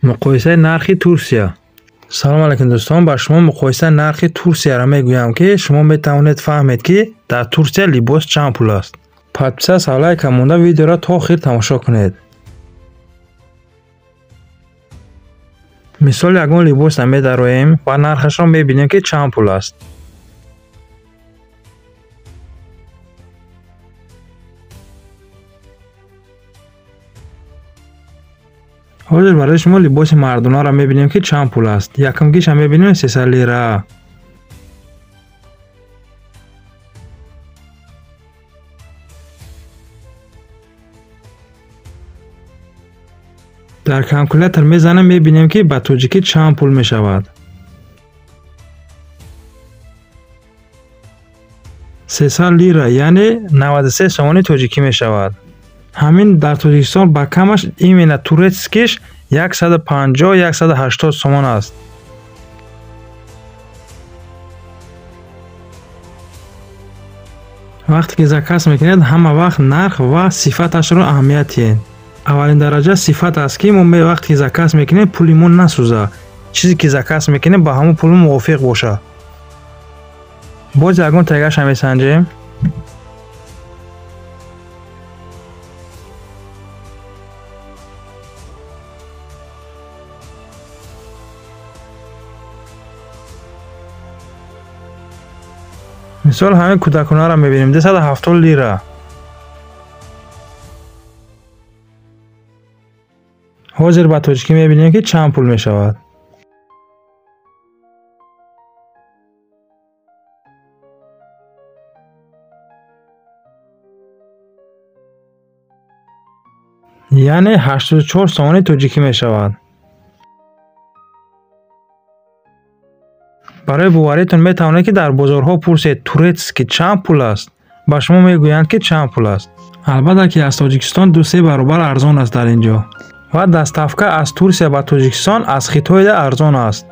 مقایسه نرخ ترکیه. سلام علیکم دوستان، با شما مقایسه نرخ ترکیه را میگویم که شما میتوانید فهمید که در ترکیه لباس چند پول است. پس از لایک مونده ویدیو را تا آخر تماشا کنید. مثال یگان لباس را می‌داریم و نرخش را می‌بینیم که چند پول است. حاضر برای شما لباس مردانه را می‌بینیم که چند پول است. یکم گیش هم می‌بینیم 300 لیره. در کلکولاتور میزنیم می‌بینیم که به تاجیکی چند پول می‌شود. 300 لیره یعنی 93 سوم تاجیکی می‌شود. همین در تاجیکستان با کمش ایمن تورکیش 150 180 سوم است. وقتی که زکات میکنید همه وقت نرخ و صفتش را اهمیت دهید. اولین درجه صفت است که ما وقتی که زکات میکنیم پولمون نسوزه. چیزی که زکات میکنیم با همون پول موافق باشه. باز یگان تگش هم میسنجیم. مثال همین کودکانه را میبینیم 270 لیره. حاضر با تاجیکی میبینیم که چند پول میشود. یعنی 84 سوم تاجیکی میشود. برای باوریتون میتوانید که در بازارها پرسید تورکیه چند پول است. با شما میگویند که چند پول است. البته که از تاجیکستان 2-3 برابر ارزان است در اینجا. و دستافکه از ترکیه به تاجیکستان از خطای ارزان است.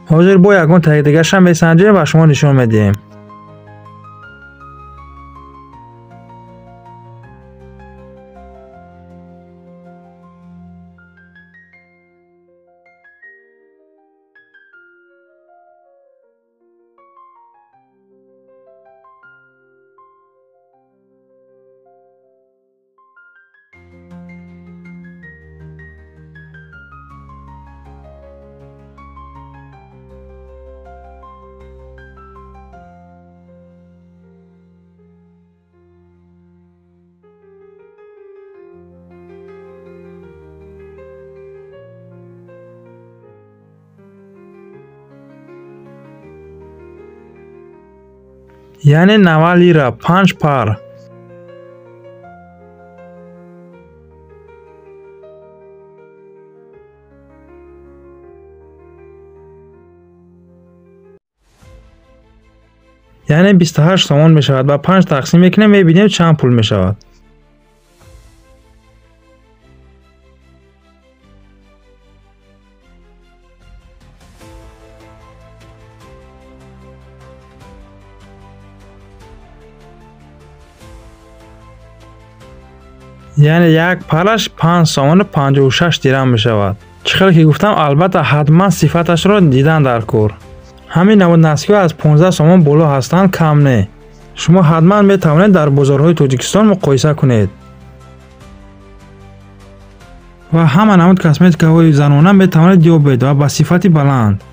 حاضر با یگان تگ دیگه هم میسنجیم و شما نشون میدیم. یعنی 90 لیره 5 پر. یعنی 28 سوم میشود. با 5 تقسیم میکنیم میبینیم چند پول میشود. یعنی یک پرش 5 سوم 56 درهم می شود. چقدر که گفتم البته حتما صفتش را دیدن در کار. همین نوع نسکی از 15 سوم بالا هستند کم نه. شما حتما می توانید در بازارهای تاجیکستان مقایسه کنید. و همه نوع کسمتیک های زنانه می توانید یابید و با صفت بلند.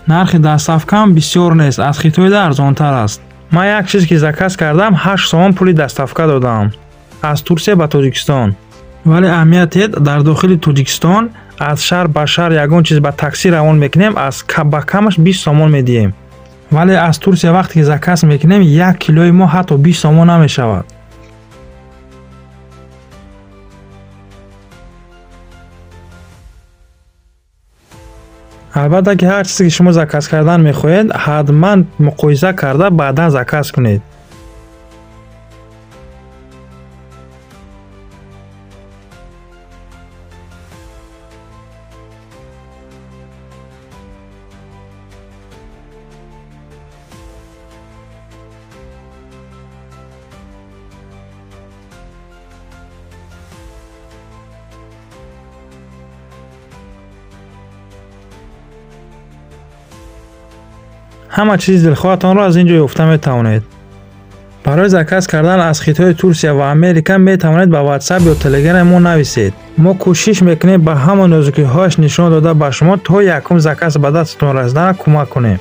نرخ دستافکه هم بسیار نیست، از خطای ارزانتر است. من یک چیز که زکات کردم 8 سوم پول دستافکه دادم از ترکیه به تاجیکستان. ولی اهمیت در داخل تاجیکستان از شهر به شهر یگان چیز به تاکسی روان میکنیم از با کمش 20 سوم میدیم. ولی از ترکیه وقتی که زکات میکنیم 1 کیلوی ما حتی 20 سوم نمیشود. البته که هر چیزی که شما زکات کردن میخواهید حتما مقایسه کرده بعدا زکات کنید. ҳама чизи дилхоҳатонро аз ин ҷо ёфта метавонед. барои заказ кардан аз хитои Турсия ва Америка метавонед ба WhatsApp ё Telegram мо нависед. мо кӯшиш мекунем ба ҳамон нозукиҳояш нишон дода ба шумо то якум заказ ба дастатон расидан кӯмак кунем.